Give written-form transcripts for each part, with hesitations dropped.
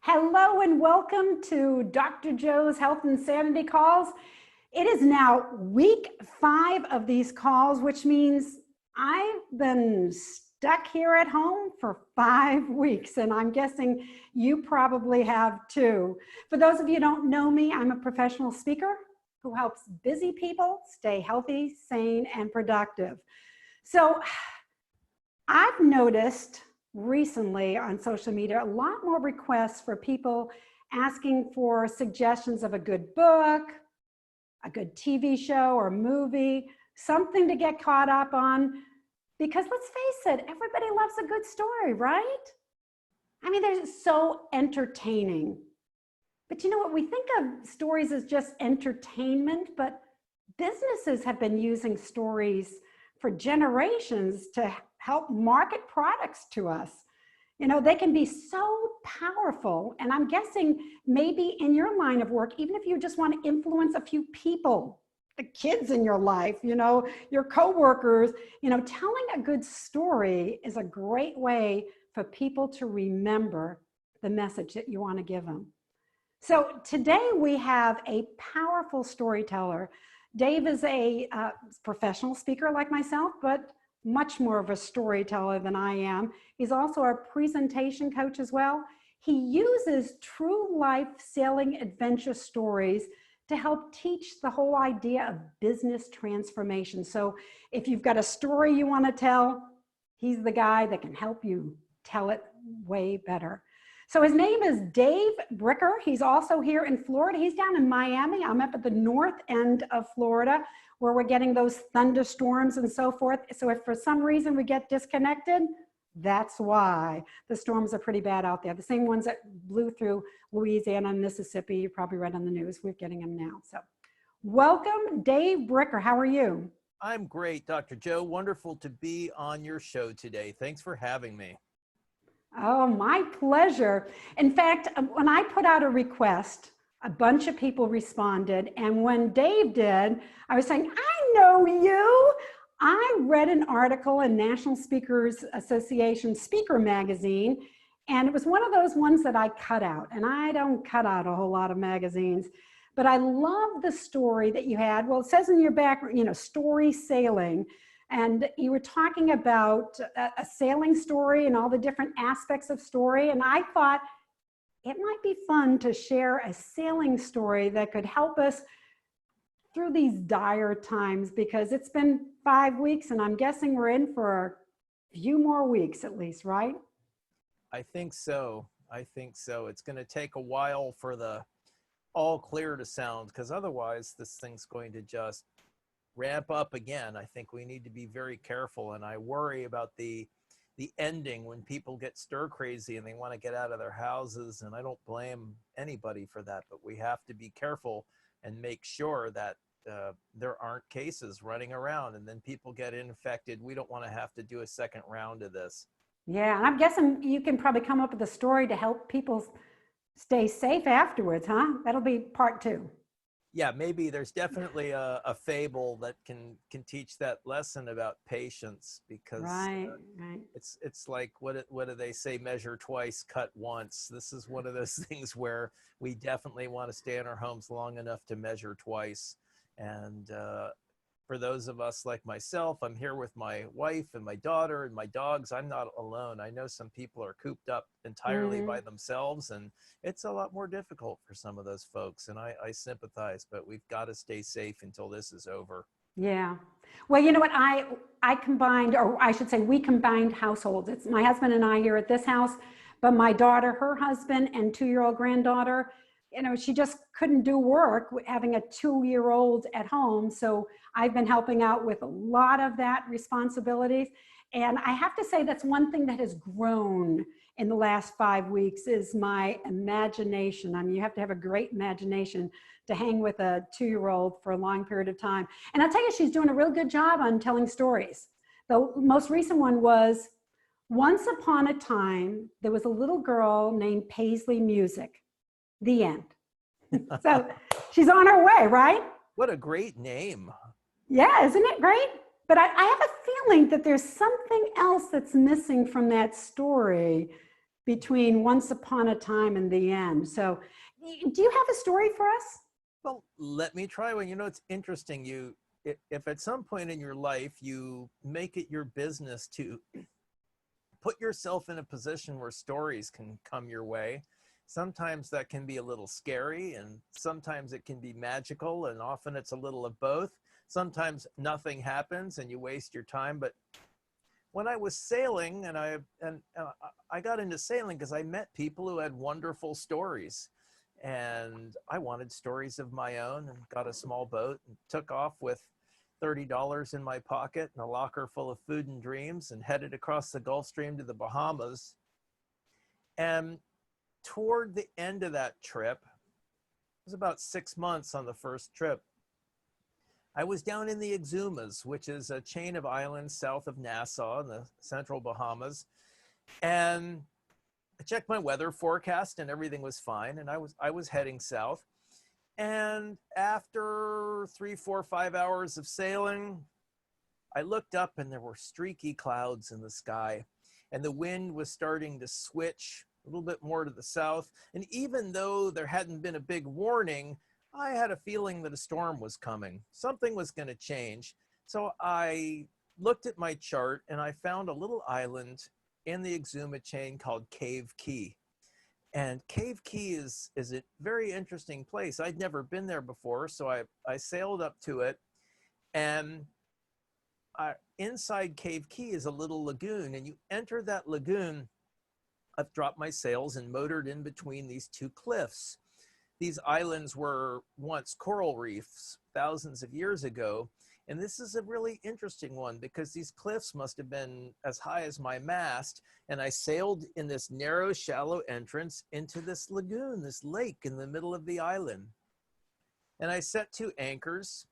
Hello and welcome to Dr. Joe's Health and Sanity Calls. It is now week 5 of these calls, which means I've been stuck here at home for 5 weeks, and I'm guessing you probably have too. For those of you who don't know me, I'm a professional speaker who helps busy people stay healthy, sane, and productive. So I've noticed recently on social media a lot more requests for people asking for suggestions of a good book, a good TV show or movie, something to get caught up on, because let's face it, everybody loves a good story, right? I mean, they're so entertaining. But you know what, we think of stories as just entertainment, but businesses have been using stories for generations to help market products to us. You know, they can be so powerful. And I'm guessing maybe in your line of work, even if you just want to influence a few people, the kids in your life, you know, your coworkers, you know, telling a good story is a great way for people to remember the message that you want to give them. So today we have a powerful storyteller. Dave is a professional speaker like myself, but much more of a storyteller than I am. He's also a presentation coach as well. He uses true life sailing adventure stories to help teach the whole idea of business transformation. So if you've got a story you want to tell, he's the guy that can help you tell it way better. So his name is Dave Bricker. He's also here in Florida. He's down in Miami. I'm up at the north end of Florida where we're getting those thunderstorms and so forth. So if for some reason we get disconnected, that's why. The storms are pretty bad out there. The same ones that blew through Louisiana and Mississippi. You probably read on the news. We're getting them now. So welcome, Dave Bricker. How are you? I'm great, Dr. Joe. Wonderful to be on your show today. Thanks for having me. Oh, my pleasure. In fact, when I put out a request, a bunch of people responded. And when Dave did, I was saying, I know you. I read an article in National Speakers Association Speaker Magazine, and it was one of those ones that I cut out. And I don't cut out a whole lot of magazines, but I love the story that you had. Well, it says in your back, you know, story sailing. And you were talking about a sailing story and all the different aspects of story. And I thought it might be fun to share a sailing story that could help us through these dire times, because it's been 5 weeks and I'm guessing we're in for a few more weeks at least, right? I think so. I think so. It's going to take a while for the all clear to sound, because otherwise this thing's going to just ramp up again. I think we need to be very careful, and I worry about the ending when people get stir crazy and they want to get out of their houses, and I don't blame anybody for that, but we have to be careful and make sure that there aren't cases running around and then people get infected. We don't want to have to do a second round of this. Yeah, and I'm guessing you can probably come up with a story to help people stay safe afterwards, huh? That'll be part 2. Yeah, maybe there's definitely a fable that can teach that lesson about patience, because Right. it's like, what do they say? Measure twice, cut once. This is one of those things where we definitely want to stay in our homes long enough to measure twice. And for those of us like myself, I'm here with my wife and my daughter and my dogs. I'm not alone. I know some people are cooped up entirely by themselves, and it's a lot more difficult for some of those folks. And I sympathize, but we've got to stay safe until this is over. Yeah. Well, you know what? I combined, or I should say we combined households. It's my husband and I here at this house, but my daughter, her husband, and 2-year-old granddaughter, you know, she just couldn't do work having a 2-year-old at home. So I've been helping out with a lot of that responsibilities. And I have to say that's one thing that has grown in the last 5 weeks is my imagination. I mean, you have to have a great imagination to hang with a 2-year-old for a long period of time. And I'll tell you, she's doing a real good job on telling stories. The most recent one was, once upon a time, there was a little girl named Paisley Music. The end. So she's on her way, right? What a great name. Yeah, isn't it great? But I have a feeling that there's something else that's missing from that story. between once upon a time and the end. So do you have a story for us? Well, let me try one. You know, it's interesting. If at some point in your life you make it your business to put yourself in a position where stories can come your way, sometimes that can be a little scary, and sometimes it can be magical, and often it's a little of both. Sometimes nothing happens and you waste your time. But when I was sailing, and I got into sailing because I met people who had wonderful stories, and I wanted stories of my own, and got a small boat and took off with $30 in my pocket and a locker full of food and dreams, and headed across the Gulf Stream to the Bahamas. And toward the end of that trip, it was about 6 months on the first trip, I was down in the Exumas, which is a chain of islands south of Nassau in the central Bahamas. And I checked my weather forecast and everything was fine. And I was heading south. And after 3, 4, 5 hours of sailing, I looked up and there were streaky clouds in the sky. And the wind was starting to switch a little bit more to the south. And even though there hadn't been a big warning, I had a feeling that a storm was coming. Something was going to change. So I looked at my chart and I found a little island in the Exuma chain called Cave Key. And Cave Key is a very interesting place. I'd never been there before, so I sailed up to it. And inside Cave Key is a little lagoon. And you enter that lagoon. I've dropped my sails and motored in between these two cliffs. These islands were once coral reefs thousands of years ago. And this is a really interesting one because these cliffs must have been as high as my mast. And I sailed in this narrow, shallow entrance into this lagoon, this lake in the middle of the island. And I set 2 anchors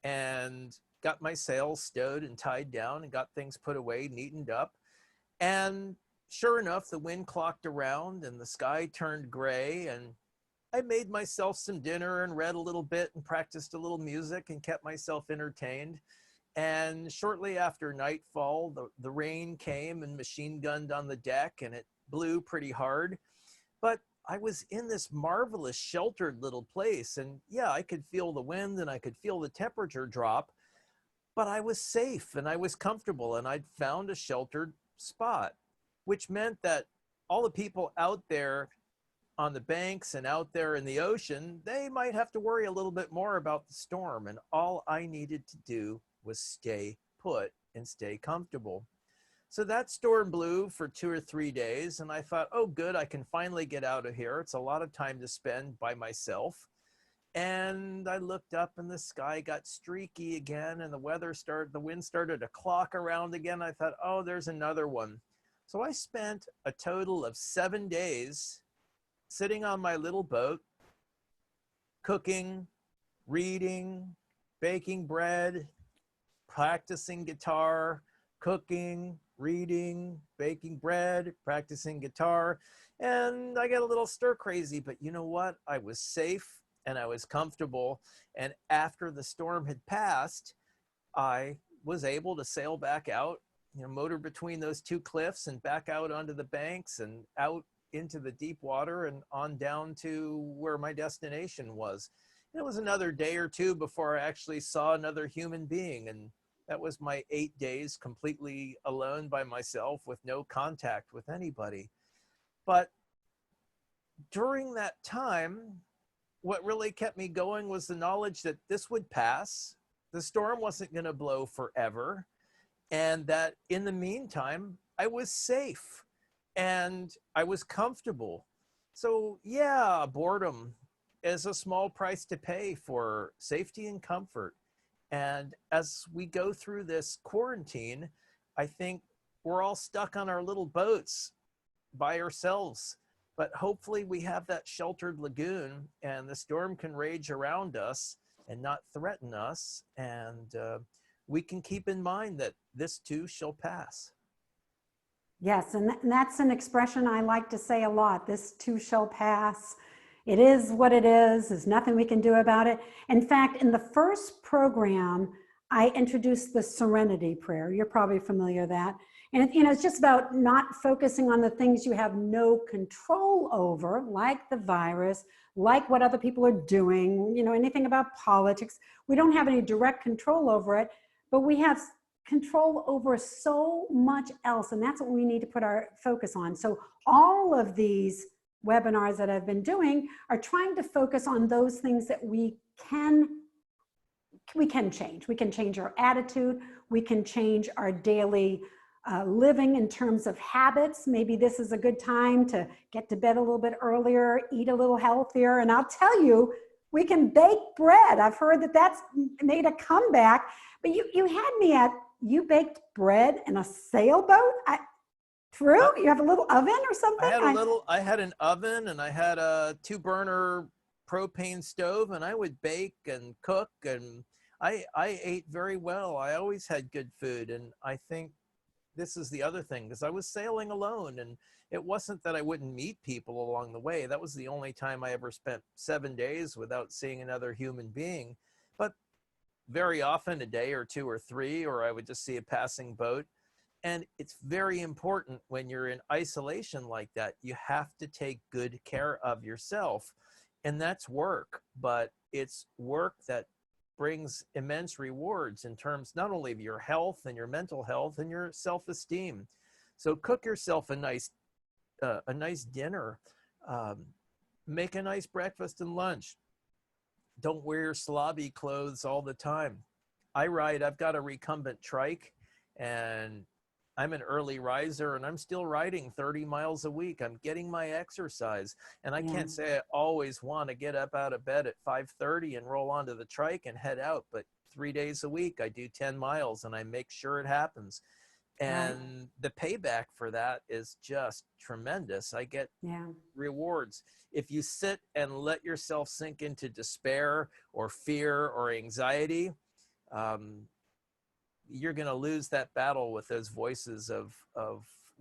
and got my sails stowed and tied down and got things put away, neatened up. And sure enough, the wind clocked around and the sky turned gray, and I made myself some dinner and read a little bit and practiced a little music and kept myself entertained. And shortly after nightfall, the rain came and machine gunned on the deck, and it blew pretty hard. But I was in this marvelous sheltered little place, and yeah, I could feel the wind and I could feel the temperature drop, but I was safe and I was comfortable, and I'd found a sheltered spot, which meant that all the people out there on the banks and out there in the ocean, they might have to worry a little bit more about the storm. And all I needed to do was stay put and stay comfortable. So that storm blew for 2 or 3 days. And I thought, oh, good, I can finally get out of here. It's a lot of time to spend by myself. And I looked up and the sky got streaky again, and the wind started to clock around again. I thought, oh, there's another one. So I spent a total of 7 days sitting on my little boat, cooking, reading, baking bread, practicing guitar, cooking, reading, baking bread, practicing guitar. And I got a little stir crazy, but you know what? I was safe and I was comfortable. And after the storm had passed, I was able to sail back out, motor between those 2 cliffs and back out onto the banks and out into the deep water and on down to where my destination was. And it was another day or 2 before I actually saw another human being. And that was my 8 days completely alone by myself with no contact with anybody. But during that time, what really kept me going was the knowledge that this would pass. The storm wasn't going to blow forever. And that in the meantime, I was safe and I was comfortable. So yeah, boredom is a small price to pay for safety and comfort. And as we go through this quarantine, I think we're all stuck on our little boats by ourselves. But hopefully we have that sheltered lagoon and the storm can rage around us and not threaten us. And we can keep in mind that this too shall pass. Yes, and that's an expression I like to say a lot. This too shall pass. It is what it is. There's nothing we can do about it. In fact, in the first program, I introduced the Serenity Prayer. You're probably familiar with that. And it's just about not focusing on the things you have no control over, like the virus, like what other people are doing, anything about politics. We don't have any direct control over it, but we have control over so much else, and that's what we need to put our focus on. So all of these webinars that I've been doing are trying to focus on those things that we can change. We can change our attitude. We can change our daily living in terms of habits. Maybe this is a good time to get to bed a little bit earlier, eat a little healthier. And I'll tell you, we can bake bread. I've heard that that's made a comeback, but you had me at, you baked bread in a sailboat? True? You have a little oven or something? I had an oven, and I had a 2-burner propane stove, and I would bake and cook, and I ate very well. I always had good food. And I think this is the other thing, because I was sailing alone, and it wasn't that I wouldn't meet people along the way. That was the only time I ever spent 7 days without seeing another human being. But very often, a day or 2 or 3, or I would just see a passing boat. And it's very important when you're in isolation like that, you have to take good care of yourself. And that's work, but it's work that brings immense rewards in terms not only of your health and your mental health and your self-esteem. So cook yourself a nice dinner, make a nice breakfast and lunch. Don't wear slobby clothes all the time. I've got a recumbent trike, and I'm an early riser, and I'm still riding 30 miles a week. I'm getting my exercise, and I can't say I always want to get up out of bed at 5:30 and roll onto the trike and head out, but 3 days a week I do 10 miles and I make sure it happens. And the payback for that is just tremendous. I get rewards. If you sit and let yourself sink into despair or fear or anxiety, you're going to lose that battle with those voices of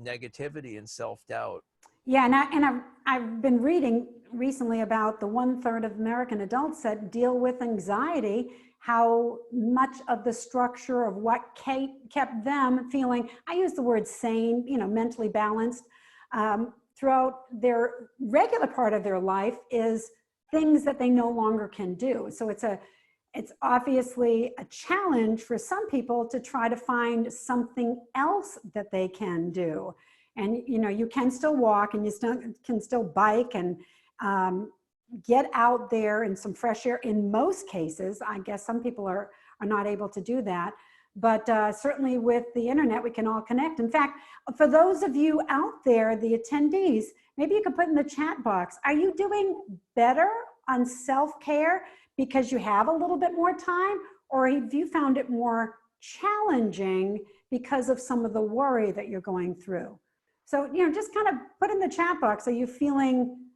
negativity and self-doubt. Yeah, and I've been reading recently about the 1/3 of American adults that deal with anxiety, how much of the structure of what kept them feeling, I use the word sane, mentally balanced, throughout their regular part of their life is things that they no longer can do. So it's obviously a challenge for some people to try to find something else that they can do. And, you can still walk, and you can still bike and get out there in some fresh air in most cases. I guess some people are not able to do that. But certainly with the internet, we can all connect. In fact, for those of you out there, the attendees, maybe you could put in the chat box, are you doing better on self-care because you have a little bit more time, or have you found it more challenging because of some of the worry that you're going through? So, just kind of put in the chat box, are you feeling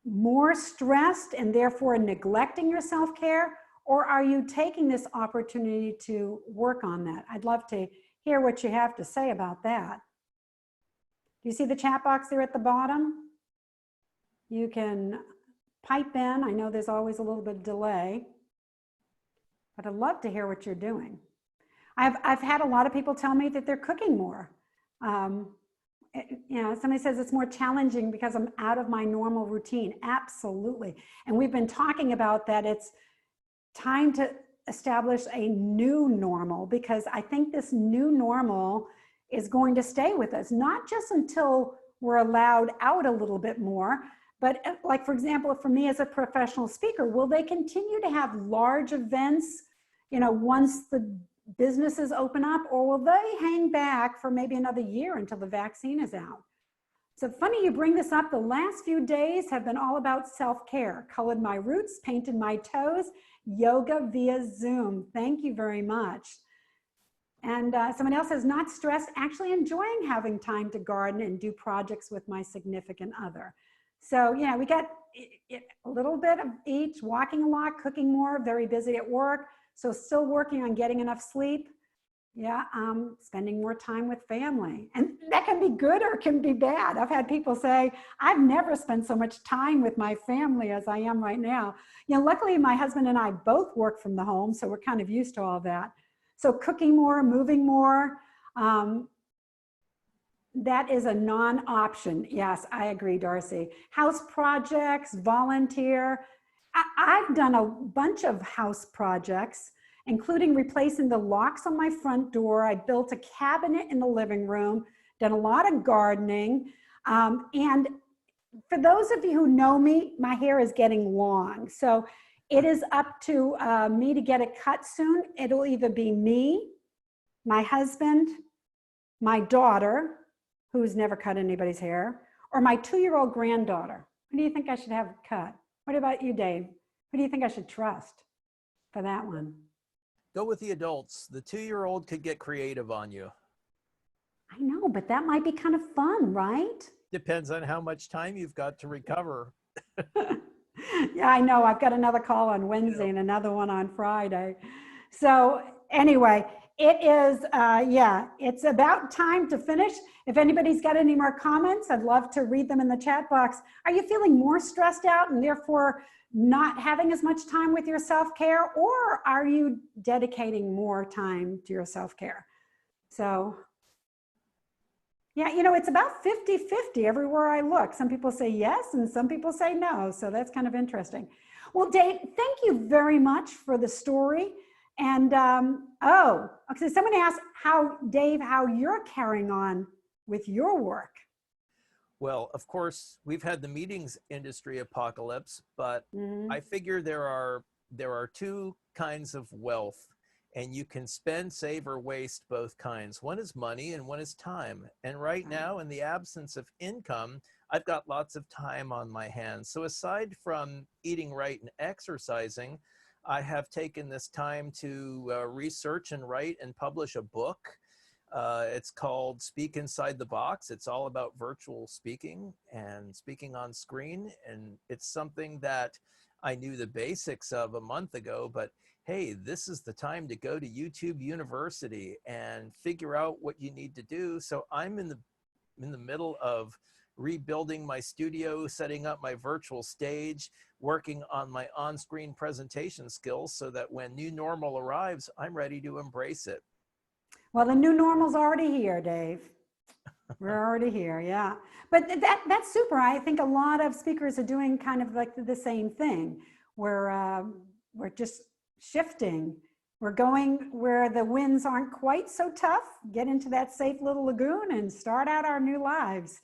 more stressed and therefore neglecting your self-care, or are you taking this opportunity to work on that? I'd love to hear what you have to say about that. Do you see the chat box there at the bottom? You can pipe in. I know there's always a little bit of delay, but I'd love to hear what you're doing. I've had a lot of people tell me that they're cooking more. Somebody says it's more challenging because I'm out of my normal routine. Absolutely. And we've been talking about that. It's time to establish a new normal, because I think this new normal is going to stay with us, not just until we're allowed out a little bit more, but like, for example, for me as a professional speaker, will they continue to have large events, once the businesses open up, or will they hang back for maybe another year until the vaccine is out? So funny you bring this up. The last few days have been all about self-care. Colored my roots, painted my toes, yoga via Zoom. Thank you very much. And someone else says, not stressed, actually enjoying having time to garden and do projects with my significant other. So, we got a little bit of each, walking a lot, cooking more, very busy at work. So still working on getting enough sleep. Spending more time with family. And that can be good or it can be bad. I've had people say, I've never spent so much time with my family as I am right now. Luckily my husband and I both work from the home, so we're kind of used to all that. So cooking more, moving more, That is a non-option. Yes, I agree, Darcy. House projects, volunteer. I've done a bunch of house projects, including replacing the locks on my front door. I built a cabinet in the living room, done a lot of gardening. And for those of you who know me, my hair is getting long. So it is up to me to get it cut soon. It'll either be me, my husband, my daughter, who's never cut anybody's hair, or my 2-year-old granddaughter. Who do you think I should have cut? What about you, Dave? Who do you think I should trust for that one? Go with the adults. The 2-year-old could get creative on you. I know, but that might be kind of fun, right? Depends on how much time you've got to recover. Yeah, I know. I've got another call on Wednesday and another one on Friday. So anyway, it is, it's about time to finish. If anybody's got any more comments, I'd love to read them in the chat box. Are you feeling more stressed out and therefore not having as much time with your self-care, or are you dedicating more time to your self-care? So yeah, it's about 50-50 everywhere I look. Some people say yes, and some people say no. So that's kind of interesting. Well, Dave, thank you very much for the story. And, okay, someone asked Dave, how you're carrying on with your work. Well, of course, we've had the meetings industry apocalypse, but I figure there are two kinds of wealth, and you can spend, save, or waste both kinds. One is money and one is time. And right now, in the absence of income, I've got lots of time on my hands. So aside from eating right and exercising, I have taken this time to research and write and publish a book. It's called Speak Inside the Box. It's all about virtual speaking and speaking on screen. And it's something that I knew the basics of a month ago, but hey, this is the time to go to YouTube University and figure out what you need to do. So I'm in the middle of rebuilding my studio, setting up my virtual stage, working on my on-screen presentation skills so that when new normal arrives, I'm ready to embrace it. Well, the new normal's already here, Dave. We're already here, yeah. But that's super. I think a lot of speakers are doing kind of like the same thing. We're just shifting. We're going where the winds aren't quite so tough, get into that safe little lagoon and start out our new lives.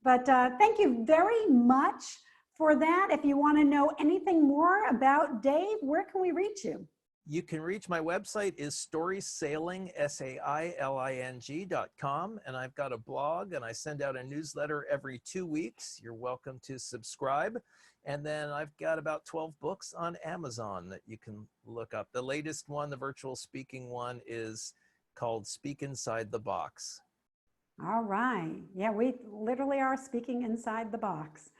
But thank you very much for that. If you want to know anything more about Dave, where can we reach you? You can reach my website is storysailing, SAILING.com. And I've got a blog and I send out a newsletter every 2 weeks. You're welcome to subscribe. And then I've got about 12 books on Amazon that you can look up. The latest one, the virtual speaking one, is called Speak Inside the Box. All right. Yeah, we literally are speaking inside the box.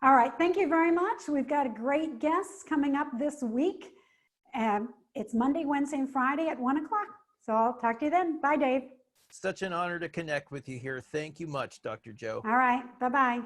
All right. Thank you very much. We've got a great guest coming up this week. It's Monday, Wednesday, and Friday at 1 o'clock. So I'll talk to you then. Bye, Dave. Such an honor to connect with you here. Thank you much, Dr. Joe. All right. Bye-bye.